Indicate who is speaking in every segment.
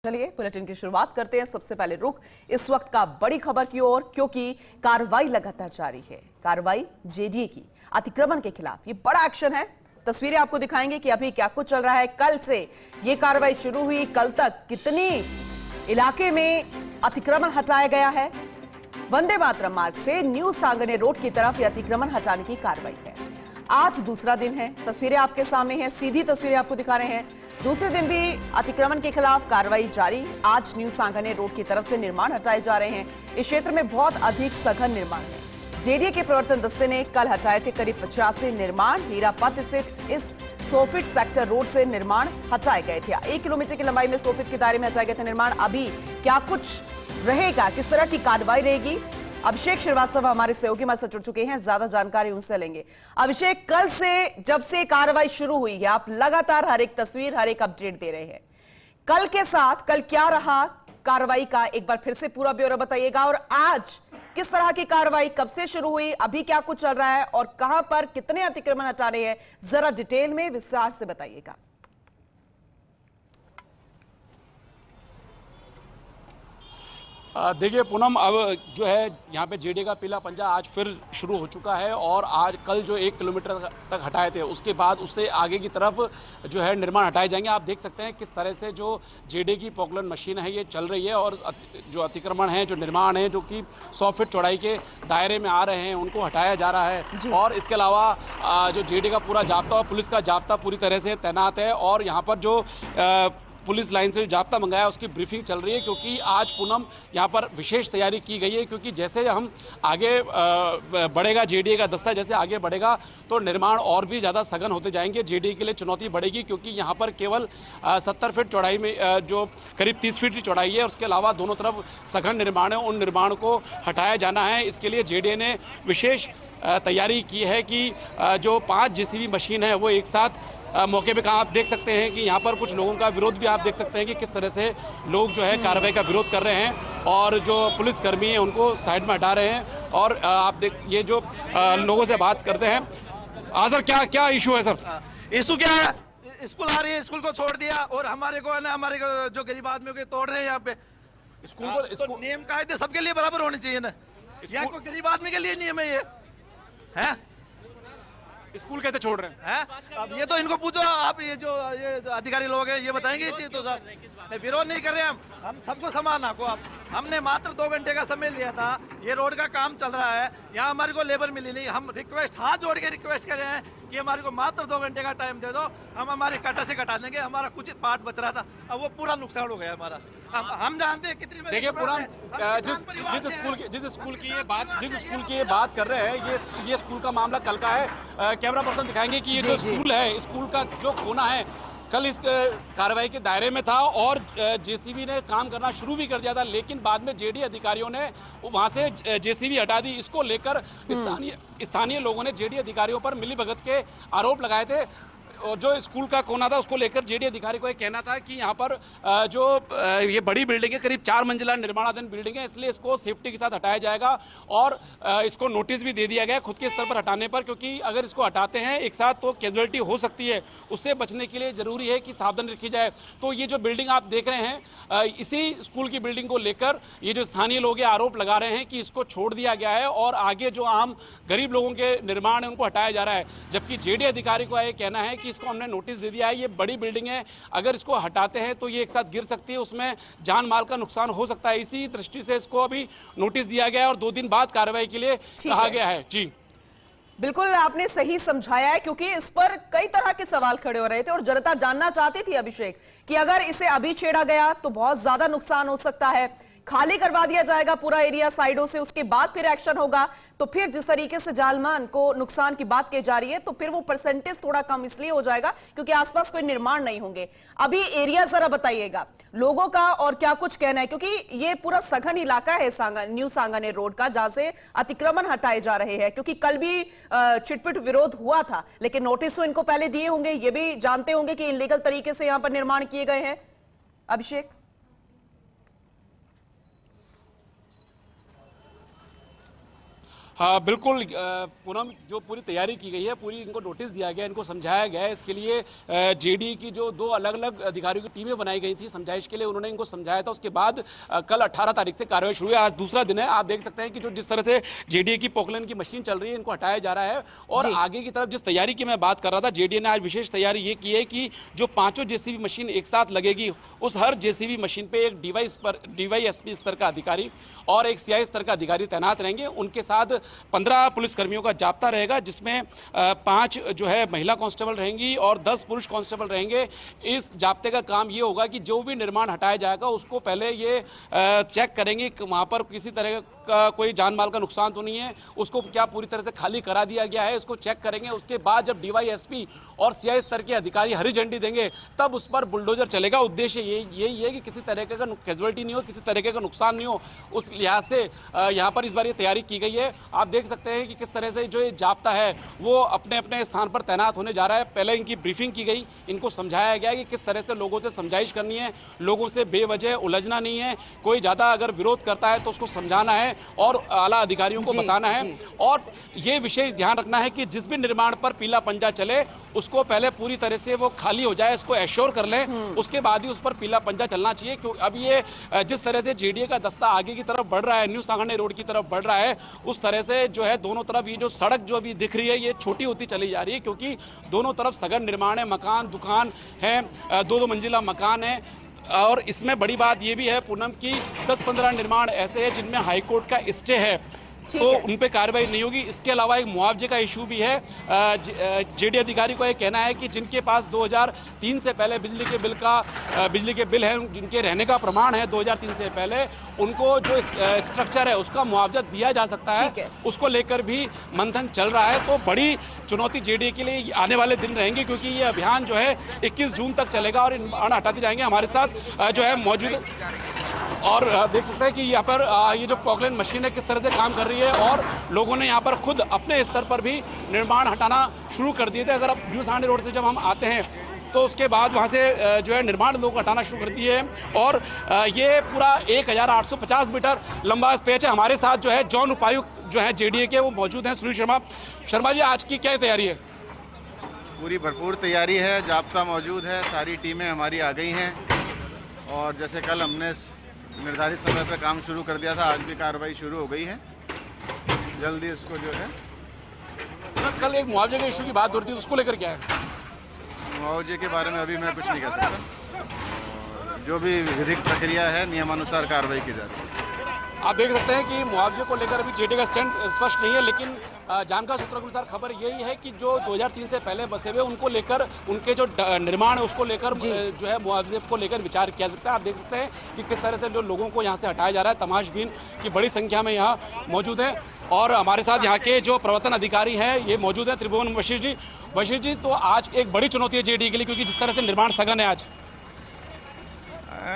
Speaker 1: चलिए बुलेटिन की शुरुआत करते हैं। सबसे पहले रुख इस वक्त का बड़ी खबर की ओर, क्योंकि कार्रवाई लगातार जारी है। कार्रवाई जेडीए की अतिक्रमण के खिलाफ ये बड़ा एक्शन है। तस्वीरें आपको दिखाएंगे कि अभी क्या कुछ चल रहा है। कल से ये कार्रवाई शुरू हुई, कल तक कितनी इलाके में अतिक्रमण हटाया गया है। वंदे मातरम मार्ग से न्यू सांगने रोड की तरफ ये अतिक्रमण हटाने की कार्रवाई है। आज दूसरा दिन है, तस्वीरें आपके सामने हैं, सीधी तस्वीरें आपको दिखा रहे हैं। दूसरे दिन भी अतिक्रमण के खिलाफ कार्रवाई जारी। आज न्यू सांगने रोड की तरफ से निर्माण हटाए जा रहे हैं। इस क्षेत्र में बहुत अधिक सघन निर्माण है। जेडीए के प्रवर्तन दस्ते ने कल हटाए थे करीब 85 निर्माण। हीरापत स्थित इस 100 फीट सेक्टर रोड से निर्माण हटाए गए थे। 1 किलोमीटर की लंबाई में 100 फीट के दायरे में हटाए गए थे निर्माण। अभी क्या कुछ रहेगा, किस तरह की कार्रवाई रहेगी, अभिषेक श्रीवास्तव हमारे सहयोगी हमारे साथ जुड़ चुके हैं, ज्यादा जानकारी उनसे लेंगे। अभिषेक, कल से जब से कार्रवाई शुरू हुई है, आप लगातार हर एक तस्वीर, हर एक अपडेट दे रहे हैं। कल के साथ कल क्या रहा कार्रवाई का, एक बार फिर से पूरा ब्यौरा बताइएगा। और आज किस तरह की कार्रवाई कब से शुरू हुई, अभी क्या कुछ चल रहा है और कहां पर कितने अतिक्रमण हटा रहे हैं, जरा डिटेल में विस्तार से बताइएगा।
Speaker 2: देखिए पूनम, अब जो है यहाँ पे जेडीए का पीला पंजा आज फिर शुरू हो चुका है। और आज कल जो 1 किलोमीटर तक हटाए थे, उसके बाद उससे आगे की तरफ जो है निर्माण हटाए जाएंगे। आप देख सकते हैं किस तरह से जो जेडीए की पॉपुलर मशीन है ये चल रही है। और जो अतिक्रमण है, जो निर्माण है, जो कि 100 फीट चौड़ाई के दायरे में आ रहे हैं, उनको हटाया जा रहा है। और इसके अलावा जो जेडीए का पूरा जाब्ता और पुलिस का जाब्ता पूरी तरह से तैनात है। और यहाँ पर जो पुलिस लाइन से जाब्ता मंगाया उसकी ब्रीफिंग चल रही है, क्योंकि आज पूनम यहाँ पर विशेष तैयारी की गई है। क्योंकि जैसे हम आगे बढ़ेगा, जेडीए का दस्ता जैसे आगे बढ़ेगा तो निर्माण और भी ज़्यादा सघन होते जाएंगे। जेडीए के लिए चुनौती बढ़ेगी, क्योंकि यहाँ पर केवल 70 फीट चौड़ाई में जो करीब 30 फीट की चौड़ाई है, उसके अलावा दोनों तरफ सघन निर्माण है, उन निर्माण को हटाया जाना है। इसके लिए जेडीए ने विशेष तैयारी की है कि जो 5 जेसीबी मशीन है वो एक साथ मौके पे कहाँ आप देख सकते हैं कि यहाँ पर कुछ लोगों का विरोध भी आप देख सकते हैं कि किस तरह से लोग जो है कार्रवाई का विरोध कर रहे हैं और जो पुलिसकर्मी हैं उनको साइड में हटा रहे हैं। और आप देख, ये जो लोगों से बात करते हैं। सर, क्या क्या इशू है सर?
Speaker 3: इशू क्या है? स्कूल आ रही है, स्कूल को छोड़ दिया और हमारे को है ना, हमारे जो गरीब आदमियों के तोड़ रहे हैं यहाँ पे। स्कूल को तो नियम कायदे सबके लिए बराबर होने चाहिए ना। यहाँ को गरीब आदमी के लिए नियम है ये है।
Speaker 2: स्कूल कैसे छोड़ रहे हैं?
Speaker 3: अब ये तो इनको पूछो आप, ये जो अधिकारी लोग हैं ये बताएंगे ये चीज। तो साहब विरोध नहीं कर रहे हम सबको समाना को। आप हमने मात्र 2 घंटे का समय लिया था, ये रोड का काम चल रहा है, यहाँ हमारे को लेबर मिली नहीं। हम रिक्वेस्ट हाथ जोड़ के रिक्वेस्ट कर रहे हैं कि हमारे को मात्र 2 घंटे का टाइम दे दो, हम हमारे कटा से कटा देंगे। हमारा कुछ पार्ट बच रहा था, अब वो पूरा नुकसान हो गया हमारा। हम जानते हैं कितनी।
Speaker 2: देखिए पूरा जिस स्कूल की ये बात कर रहे हैं, ये स्कूल का मामला कल का है। कैमरा पर्सन दिखाएंगे कि ये जो स्कूल है, स्कूल का जो कोना है कल इस कार्रवाई के दायरे में था और जेसीबी ने काम करना शुरू भी कर दिया था। लेकिन बाद में जेडीए अधिकारियों ने वहां से जेसीबी हटा दी। इसको लेकर स्थानीय लोगों ने जेडीए अधिकारियों पर मिलीभगत के आरोप लगाए थे। और जो स्कूल का कोना था उसको लेकर जेडीए अधिकारी को एक कहना था कि यहाँ पर जो ये बड़ी बिल्डिंग है, करीब 4 मंजिला निर्माणाधीन बिल्डिंग है, इसलिए इसको सेफ्टी के साथ हटाया जाएगा। और इसको नोटिस भी दे दिया गया खुद के स्तर पर हटाने पर, क्योंकि अगर इसको हटाते हैं एक साथ तो कैजुअलिटी हो सकती है। उससे बचने के लिए जरूरी है कि सावधानी रखी जाए। तो ये जो बिल्डिंग आप देख रहे हैं, इसी स्कूल की बिल्डिंग को लेकर ये जो स्थानीय लोग आरोप लगा रहे हैं कि इसको छोड़ दिया गया है और आगे जो आम गरीब लोगों के निर्माण है उनको हटाया जा रहा है। जबकि जेडीए अधिकारी को यह कहना है कि इसको हमने नोटिस दे दिया है, ये बड़ी बिल्डिंग है, अगर इसको हटाते हैं तो ये एक साथ गिर सकती है, उसमें जान माल का नुकसान हो सकता है। इसी दृष्टि से इसको अभी नोटिस दिया गया है और 2 दिन बाद कार्रवाई के लिए कहा गया है। जी
Speaker 1: बिल्कुल, आपने सही समझाया है, क्योंकि इस पर कई तरह के सवाल खड़े हो रहे थे और जनता जानना चाहती थी अभिषेक कि अगर इसे अभी छेड़ा गया तो बहुत ज्यादा नुकसान हो सकता है, खाली करवा दिया जाएगा पूरा एरिया साइडों से, उसके बाद फिर एक्शन होगा। तो फिर जिस तरीके से जालमान को नुकसान की बात की जा रही है, तो फिर वो परसेंटेज थोड़ा कम इसलिए हो जाएगा क्योंकि आसपास कोई निर्माण नहीं होंगे। अभी एरिया जरा बताइएगा लोगों का और क्या कुछ कहना है, क्योंकि ये पूरा सघन इलाका है न्यू सांगने रोड का, जहां से अतिक्रमण हटाए जा रहे हैं। क्योंकि कल भी चिटपिट विरोध हुआ था, लेकिन नोटिस तो इनको पहले दिए होंगे, ये भी जानते होंगे कि इनलीगल तरीके से यहां पर निर्माण किए गए हैं। अभिषेक,
Speaker 2: हाँ बिल्कुल पूनम, जो पूरी तैयारी की गई है, पूरी इनको नोटिस दिया गया, इनको समझाया गया है। इसके लिए जेडीए की जो 2 अलग अलग अधिकारियों की टीमें बनाई गई थी समझाइश के लिए, उन्होंने इनको समझाया था। उसके बाद कल 18 तारीख से कार्रवाई शुरू है। आज दूसरा दिन है। आप देख सकते हैं कि जो जिस तरह से जेडीए की पोकलैंड की मशीन चल रही है, इनको हटाया जा रहा है। और आगे की तरफ जिस तैयारी की मैं बात कर रहा था, जेडीए ने आज विशेष तैयारी ये की है कि जो 5 जेसीबी मशीन एक साथ लगेगी, उस हर जेसीबी मशीन पे एक डीवाईएसपी स्तर का अधिकारी और एक सीआई स्तर का अधिकारी तैनात रहेंगे। उनके साथ 15 पुलिसकर्मियों का जाप्ता रहेगा, जिसमें 5 जो है महिला कांस्टेबल रहेंगी और 10 पुरुष कांस्टेबल रहेंगे। इस जाप्ते का काम ये होगा कि जो भी निर्माण हटाया जाएगा उसको पहले ये चेक करेंगे कि वहाँ पर किसी तरह का कोई जान माल का नुकसान तो नहीं है, उसको क्या पूरी तरह से खाली करा दिया गया है, इसको चेक करेंगे। उसके बाद जब डीवाईएसपी और सीआई स्तर के अधिकारी हरी झंडी देंगे, तब उस पर बुलडोजर चलेगा। उद्देश्य यही है कि किसी तरह का कैजुअलिटी नहीं हो, किसी तरीके का नुकसान नहीं हो। उस लिहाज से यहाँ पर इस बार ये तैयारी की गई है। आप देख सकते हैं कि किस तरह से जो ये जाप्ता है वो अपने अपने स्थान पर तैनात होने जा रहा है। पहले इनकी ब्रीफिंग की गई, इनको समझाया गया कि किस तरह से लोगों से समझाइश करनी है, लोगों से बेवजह उलझना नहीं है। कोई ज़्यादा अगर विरोध करता है तो उसको समझाना है और आला अधिकारियों को बताना है। और ये विशेष ध्यान रखना है कि जिस भी निर्माण पर पीला पंजा चले, उसको पहले पूरी तरह से वो खाली हो जाए, इसको एश्योर कर लें, उसके बाद ही उस पर पीला पंजा चलना चाहिए। क्योंकि अब ये जिस तरह से जेडीए का दस्ता आगे की तरफ बढ़ रहा है, न्यू सांगानेर रोड की तरफ बढ़ रहा है, उस तरह से जो है दोनों तरफ ये जो सड़क जो अभी दिख रही है, ये छोटी होती चली जा रही है। क्योंकि दोनों तरफ सघन निर्माण है, मकान दुकान है, 2-2 मंजिला मकान है। और इसमें बड़ी बात ये भी है पूनम की 10-15 निर्माण ऐसे हैं जिनमें हाईकोर्ट का स्टे है, तो उन पे कार्रवाई नहीं होगी। इसके अलावा एक मुआवजे का इशू भी है। जेडीए अधिकारी को यह कहना है कि जिनके पास 2003 से पहले बिजली के बिल हैं, जिनके रहने का प्रमाण है 2003 से पहले, उनको जो स्ट्रक्चर है उसका मुआवजा दिया जा सकता है। उसको लेकर भी मंथन चल रहा है। तो बड़ी चुनौती जेडीए के लिए आने वाले दिन रहेंगे, क्योंकि ये अभियान जो है 21 जून तक चलेगा और निर्माण हटाते जाएंगे। हमारे साथ जो है मौजूद और देख सकते हैं कि यहाँ पर ये जो पोकलैंड मशीन है किस तरह से काम कर रही है, और लोगों ने यहाँ पर खुद अपने स्तर पर भी निर्माण हटाना शुरू कर दिए थे। अगर अब न्यू सांगानेर रोड से जब हम आते हैं तो उसके बाद वहाँ से जो है निर्माण लोग हटाना शुरू कर दिए हैं। और ये पूरा 1850 मीटर लंबा पेच है। हमारे साथ जो है जौन उपायुक्त जो है जेडीए के वो मौजूद हैं, सुनील शर्मा जी, आज की क्या तैयारी है?
Speaker 4: पूरी भरपूर तैयारी है, जाब्ता मौजूद है, सारी टीमें हमारी आ गई हैं। और जैसे कल हमने निर्धारित समय पर काम शुरू कर दिया था, आज भी कार्रवाई शुरू हो गई है। जल्दी इसको जो है,
Speaker 2: कल एक मुआवजे के इशू की बात हो रही थी, उसको लेकर क्या है?
Speaker 4: मुआवजे के बारे में अभी मैं कुछ नहीं कह सकता। जो भी विधिक प्रक्रिया है नियमानुसार कार्रवाई की जा रही है।
Speaker 2: आप देख सकते हैं कि मुआवजे को लेकर अभी जेडीए का स्टैंड स्पष्ट नहीं है, लेकिन जानकार सूत्रों के अनुसार खबर यही है कि जो 2003 से पहले बसे हुए उनको लेकर, उनके जो निर्माण है उसको लेकर जो है मुआवजे को लेकर विचार किया सकता है। आप देख सकते हैं कि किस तरह से जो लोगों को यहाँ से हटाया जा रहा है, तमाशबीन की बड़ी संख्या में यहाँ मौजूद है। और हमारे साथ यहाँ के जो प्रवर्तन अधिकारी हैं ये मौजूद हैं, त्रिभुवन बशीर जी। बशीर जी, तो आज एक बड़ी चुनौती है जेडीए के लिए, क्योंकि जिस तरह से निर्माण सघन है आज।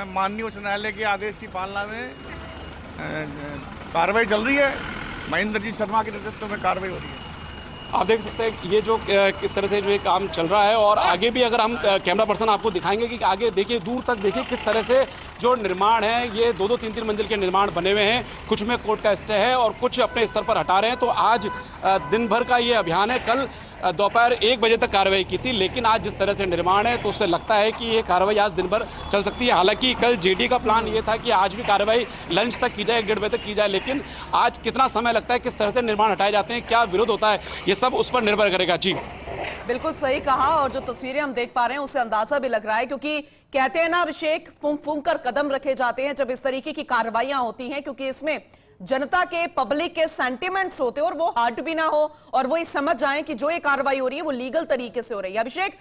Speaker 5: माननीय उच्च न्यायालय के आदेश की पालना में कार्रवाई चल रही है। महेंद्रजीत शर्मा के नेतृत्व में कार्रवाई हो रही है।
Speaker 2: आप देख सकते हैं ये जो किस तरह से जो ये काम चल रहा है। और आगे भी अगर हम कैमरा पर्सन आपको दिखाएंगे कि आगे देखिए, दूर तक देखिए किस तरह से जो निर्माण है, ये 2-2, 3-3 मंजिल के निर्माण बने हुए हैं। कुछ में कोर्ट का स्टे है और कुछ अपने स्तर पर हटा रहे हैं। तो आज दिन भर का ये अभियान है। कल दोपहर 1 बजे तक कार्रवाई की थी, लेकिन आज जिस तरह से निर्माण है तो उससे लगता है कि ये कार्रवाई आज दिन भर चल सकती है। हालांकि कल जेडीए का प्लान ये था कि आज भी कार्रवाई लंच तक की जाए, 1-1:30 बजे तक की जाए, लेकिन आज कितना समय लगता है, किस तरह से निर्माण हटाए जाते हैं, क्या विरोध होता है, ये सब उस पर निर्भर करेगा। जी
Speaker 1: बिल्कुल सही कहा। और जो तस्वीरें हम देख पा रहे हैं उससे अंदाजा भी लग रहा है, क्योंकि कहते हैं ना अभिषेक, फूंक फूंक कर कदम रखे जाते हैं जब इस तरीके की कार्रवाइयां होती हैं, क्योंकि इसमें जनता के, पब्लिक के सेंटिमेंट्स होते हैं और वो हर्ट भी ना हो और वो ये समझ जाए कि जो ये कार्रवाई हो रही है वो लीगल तरीके से हो रही है। अभिषेक,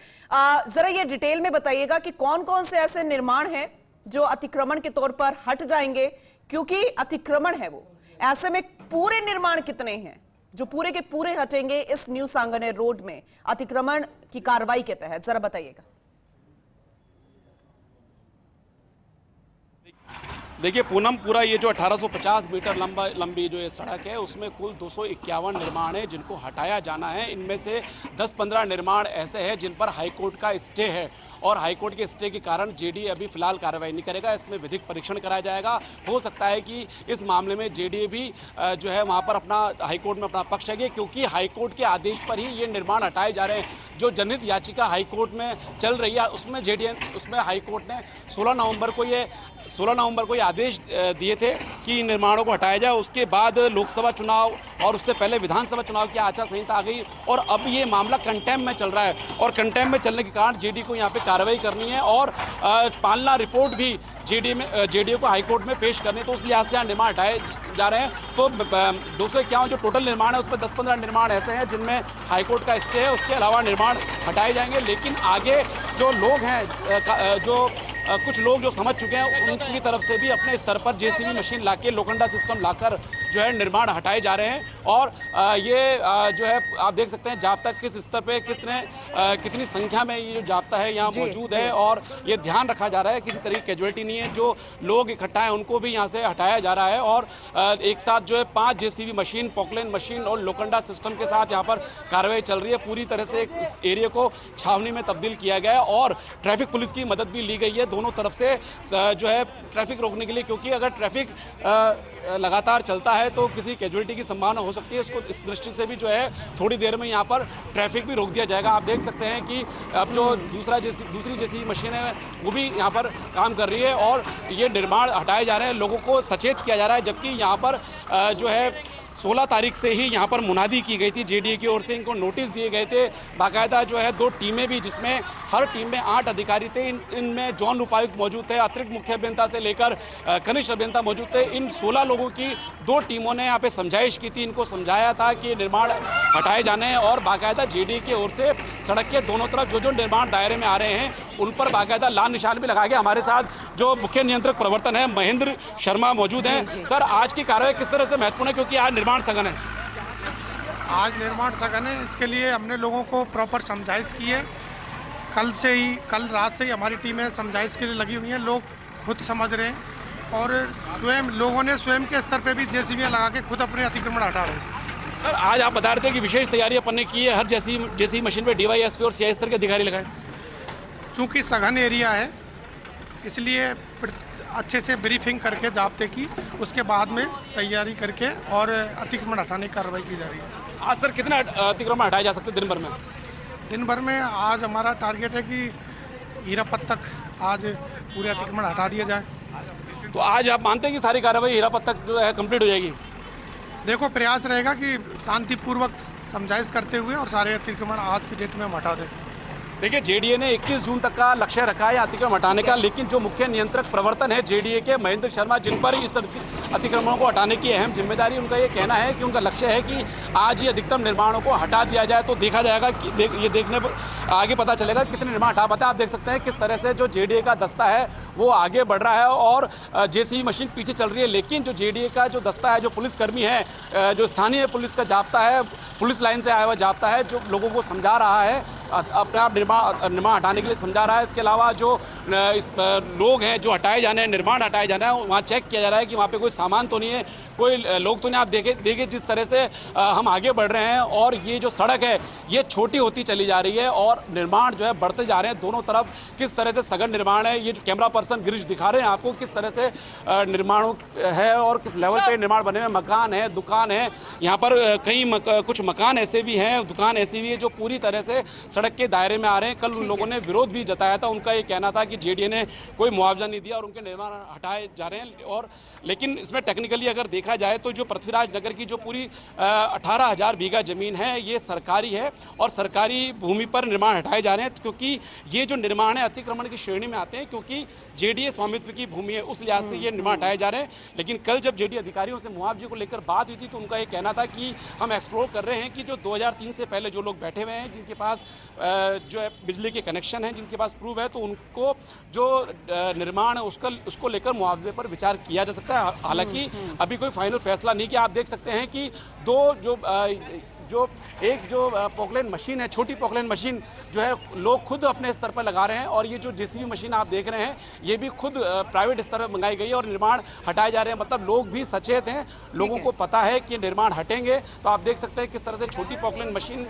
Speaker 1: जरा ये डिटेल में बताइएगा कि कौन कौन से ऐसे निर्माण हैं जो अतिक्रमण के तौर पर हट जाएंगे, क्योंकि अतिक्रमण है वो, ऐसे में पूरे निर्माण कितने हैं जो पूरे के पूरे हटेंगे इस न्यू सांगानेर रोड में अतिक्रमण की कार्रवाई के तहत, जरा बताइएगा।
Speaker 2: देखिए पूनम, पूरा ये जो 1850 मीटर लंबी जो ये सड़क है उसमें कुल 251 निर्माण है जिनको हटाया जाना है। इनमें से 10-15 निर्माण ऐसे हैं जिन पर हाईकोर्ट का स्टे है और हाईकोर्ट के स्टे के कारण जेडीए अभी फिलहाल कार्रवाई नहीं करेगा। इसमें विधिक परीक्षण कराया जाएगा। हो सकता है कि इस मामले में जेडीए भी जो है वहाँ पर अपना हाईकोर्ट में अपना पक्ष रखे, क्योंकि हाईकोर्ट के आदेश पर ही ये निर्माण हटाए जा रहे हैं। जो जनहित याचिका हाईकोर्ट में चल रही है उसमें हाईकोर्ट ने 16 नवंबर को ये आदेश दिए थे कि इन निर्माणों को हटाया जाए। उसके बाद लोकसभा चुनाव और उससे पहले विधानसभा चुनाव की आचार संहिता आ गई और अब ये मामला कंटेम्प्ट में चल रहा है और कंटेम्प्ट में चलने के कारण जेडीए को यहाँ पे कार्रवाई करनी है और पालना रिपोर्ट भी जेडीए को हाईकोर्ट में पेश करनी है। तो उस लिहाज से यहाँ निर्माण हटाए जा रहे हैं। तो 251 जो टोटल निर्माण है उसमें 10-15 निर्माण ऐसे हैं जिनमें हाईकोर्ट का स्टे है। उसके अलावा निर्माण हटाए जाएंगे, लेकिन आगे जो लोग हैं कुछ लोग जो समझ चुके हैं उनकी तरफ से भी अपने स्तर पर जेसीबी मशीन लाके लोखंडा सिस्टम लाकर जो है निर्माण हटाए जा रहे हैं। और ये जो है आप देख सकते हैं जाब्ता किस स्तर पे कितनी संख्या में ये जो जाब्ता है यहाँ मौजूद है और ये ध्यान रखा जा रहा है किसी तरह की कैजुअलिटी नहीं है। जो लोग इकट्ठा हैं उनको भी यहाँ से हटाया जा रहा है और एक साथ जो है 5 जेसीबी मशीन, पॉकलेन मशीन और लोखंडा सिस्टम के साथ यहाँ पर कार्रवाई चल रही है। पूरी तरह से इस एरिया को छावनी में तब्दील किया गया है और ट्रैफिक पुलिस की मदद भी ली गई है दोनों तरफ से जो है ट्रैफिक रोकने के लिए, क्योंकि अगर ट्रैफिक लगातार चलता है तो किसी कैजुअलिटी की संभावना हो सकती है। इसको इस दृष्टि से भी जो है थोड़ी देर में यहाँ पर ट्रैफिक भी रोक दिया जाएगा। आप देख सकते हैं कि अब जो दूसरी जैसी मशीन है वो भी यहाँ पर काम कर रही है और ये निर्माण हटाए जा रहे हैं, लोगों को सचेत किया जा रहा है। जबकि यहाँ पर जो है 16 तारीख से ही यहाँ पर मुनादी की गई थी जेडीए की ओर से, इनको नोटिस दिए गए थे। बाकायदा जो है 2 टीमें भी, जिसमें हर टीम में 8 अधिकारी थे। इनमें जॉन उपायुक्त मौजूद थे, अतिरिक्त मुख्य अभियंता से लेकर कनिष्ठ अभियंता मौजूद थे। इन 16 लोगों की 2 टीमों ने यहाँ पे समझाइश की थी, इनको समझाया था कि निर्माण हटाए जाने हैं और बाकायदा जेडीए की ओर से सड़क के दोनों तरफ जो निर्माण दायरे में आ रहे हैं उन पर बाकायदा लाल निशान भी लगाया गया। हमारे साथ जो मुख्य नियंत्रक प्रवर्तन है महेंद्र शर्मा मौजूद हैं। सर, आज की कार्रवाई किस तरह से महत्वपूर्ण है, क्योंकि आज निर्माण सघन है?
Speaker 6: आज निर्माण सघन है, इसके लिए हमने लोगों को प्रॉपर समझाइश की है। कल रात से ही हमारी टीमें समझाइश के लिए लगी हुई हैं। लोग खुद समझ रहे हैं और लोगों ने स्वयं के स्तर पे भी जेसीबी लगा के खुद अपने अतिक्रमण हटा रहे हैं।
Speaker 2: सर, आज आप बता रहे थे कि विशेष तैयारी अपन ने की है, हर जैसी मशीन पे डीवाईएसपी और सीआई स्तर के अधिकारी लगाए।
Speaker 6: चूँकि सघन एरिया है इसलिए अच्छे से ब्रीफिंग करके जाब्ते की, उसके बाद में तैयारी करके और अतिक्रमण हटाने की कार्रवाई की जा रही है।
Speaker 2: आज सर कितने अतिक्रमण हटाए जा सकते हैं दिन भर में?
Speaker 6: दिन भर में आज हमारा टारगेट है कि हीरापत तक आज पूरे अतिक्रमण हटा दिए जाए।
Speaker 2: तो आज आप मानते हैं कि सारी कार्रवाई हीरापत तक जो है कंप्लीट हो जाएगी?
Speaker 6: देखो, प्रयास रहेगा कि शांतिपूर्वक समझाइश करते हुए और सारे अतिक्रमण आज की डेट में हम हटा दें।
Speaker 2: देखिए, जेडीए ने 21 जून तक का लक्ष्य रखा है अतिक्रमण हटाने का, लेकिन जो मुख्य नियंत्रक प्रवर्तन है जेडीए के महेंद्र शर्मा, जिन पर इस अतिक्रमणों को हटाने की अहम जिम्मेदारी, उनका ये कहना है कि उनका लक्ष्य है कि आज ही अधिकतम निर्माणों को हटा दिया जाए। तो देखा जाएगा कि ये देखने पर आगे पता चलेगा कितने निर्माण हटा पाते हैं। आप देख सकते हैं किस तरह से जो जेडीए का दस्ता है वो आगे बढ़ रहा है और जेसीबी मशीन पीछे चल रही है, लेकिन जो जेडीए का जो दस्ता है, जो पुलिसकर्मी है, जो स्थानीय पुलिस का जाब्ता है, पुलिस लाइन से आया हुआ जाब्ता है, जो लोगों को समझा रहा है, अपने आप निर्माण हटाने के लिए समझा रहा है। इसके अलावा जो लोग हैं जो हटाए जाने हैं, निर्माण हटाए जाना है, वहाँ चेक किया जा रहा है कि वहाँ पे कोई सामान तो नहीं है, कोई लोग तो नहीं। आप देखिए जिस तरह से हम आगे बढ़ रहे हैं और ये जो सड़क है ये छोटी होती चली जा रही है और निर्माण जो है बढ़ते जा रहे हैं दोनों तरफ। किस तरह से सघन निर्माण है, ये जो कैमरा पर्सन गिरीश दिखा रहे हैं आपको किस तरह से निर्माण है और किस लेवल पे निर्माण बने हुए, मकान है, दुकान है। यहाँ पर कुछ मकान ऐसे भी हैं, दुकान ऐसी भी है जो पूरी तरह से सड़क के दायरे में आ रहे हैं। कल उन लोगों ने विरोध भी जताया था, उनका ये कहना था कि जेडीए ने कोई मुआवजा नहीं दिया और उनके निर्माण हटाए जा रहे हैं। और लेकिन इसमें टेक्निकली अगर देखा जाए तो जो पृथ्वीराज नगर की जो पूरी 18,000 बीघा जमीन है ये सरकारी है और सरकारी भूमि पर निर्माण हटाए जा रहे हैं, क्योंकि ये जो निर्माण है अतिक्रमण की श्रेणी में आते हैं, क्योंकि जेडीए स्वामित्व की भूमि है, उस लिहाज से ये निर्माण हटाए जा रहे हैं। लेकिन कल जब जेडीए अधिकारियों से मुआवजे को लेकर बात हुई थी तो उनका ये कहना था कि हम एक्सप्लोर कर रहे हैं कि जो 2003 से पहले जो लोग बैठे हुए हैं, जिनके पास जो है बिजली के कनेक्शन है, जिनके पास प्रूफ है, तो उनको जो निर्माण है उसको लेकर मुआवजे पर विचार किया जा सकता है। हालांकि अभी कोई फाइनल फैसला नहीं किया। आप देख सकते हैं कि जो पोकलेन मशीन है, छोटी पोकलेन मशीन जो है लोग खुद अपने स्तर पर लगा रहे हैं। और ये जो जेसीबी मशीन आप देख रहे हैं ये भी खुद प्राइवेट स्तर पर मंगाई गई है और निर्माण हटाए जा रहे हैं। मतलब लोग भी सचेत हैं, लोगों को पता है कि निर्माण हटेंगे। तो आप देख सकते हैं किस तरह से छोटी पोकलेन मशीन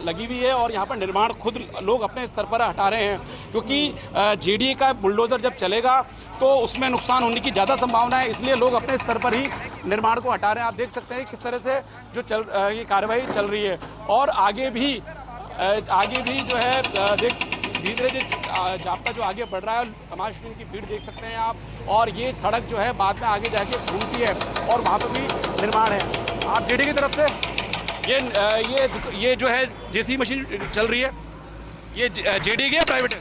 Speaker 2: लगी हुई है और यहाँ पर निर्माण खुद लोग अपने स्तर पर हटा रहे हैं, क्योंकि जेडीए का बुलडोजर जब चलेगा तो उसमें नुकसान होने की ज़्यादा संभावना है, इसलिए लोग अपने स्तर पर ही निर्माण को हटा रहे हैं। आप देख सकते हैं किस तरह से जो ये कार्रवाई चल रही है और आगे भी जो है धीरे धीरे जाप्ता जो आगे बढ़ रहा है, तमाशबीन की भीड़ देख सकते हैं आप। और ये सड़क जो है बाद में आगे जाके घूमती है और वहाँ पर भी निर्माण है। आप जेडी की तरफ से ये जो है जेसी मशीन चल रही है, ये जेडी की है प्राइवेट है?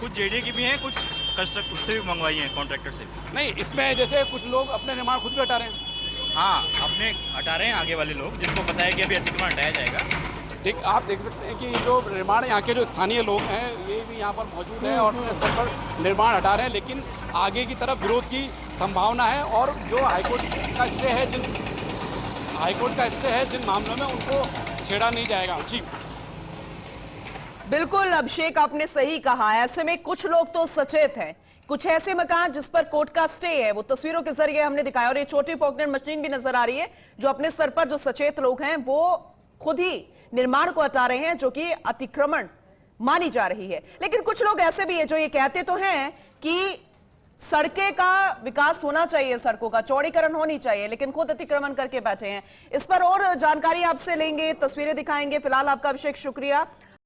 Speaker 7: कुछ जेडी की भी हैं, कुछ कंस्ट्रक्ट उससे भी मंगवाई हैं, कॉन्ट्रैक्टर से।
Speaker 2: नहीं, इसमें जैसे कुछ लोग अपने निर्माण खुद भी हटा रहे हैं।
Speaker 7: हाँ, अपने हटा रहे हैं आगे वाले लोग, जिनको पता है कि अभी अतिक्रमण हटाया जाएगा।
Speaker 2: आप देख सकते हैं कि जो निर्माण यहाँ के जो स्थानीय लोग हैं ये भी यहाँ पर मौजूद हैं और अपने स्तर पर निर्माण हटा रहे हैं, लेकिन आगे की तरफ विरोध की संभावना है। और जो हाईकोर्ट का स्टे है जिन मामलों में उनको छेड़ा नहीं जाएगा। जी
Speaker 1: बिल्कुल अभिषेक, आपने सही कहा। ऐसे में कुछ लोग तो सचेत हैं, कुछ ऐसे मकान जिस पर कोर्ट का स्टे है वो तस्वीरों के जरिए हमने दिखाया। और ये छोटी पॉकेट मशीन भी नजर आ रही है, जो अपने स्तर पर जो सचेत लोग हैं वो खुद ही निर्माण को हटा रहे हैं, जो कि अतिक्रमण मानी जा रही है। लेकिन कुछ लोग ऐसे भी है जो ये कहते तो हैं कि सड़कें का विकास होना चाहिए, सड़कों का चौड़ीकरण होनी चाहिए, लेकिन खुद अतिक्रमण करके बैठे हैं। इस पर और जानकारी आपसे लेंगे, तस्वीरें दिखाएंगे। फिलहाल आपका अभिषेक शुक्रिया।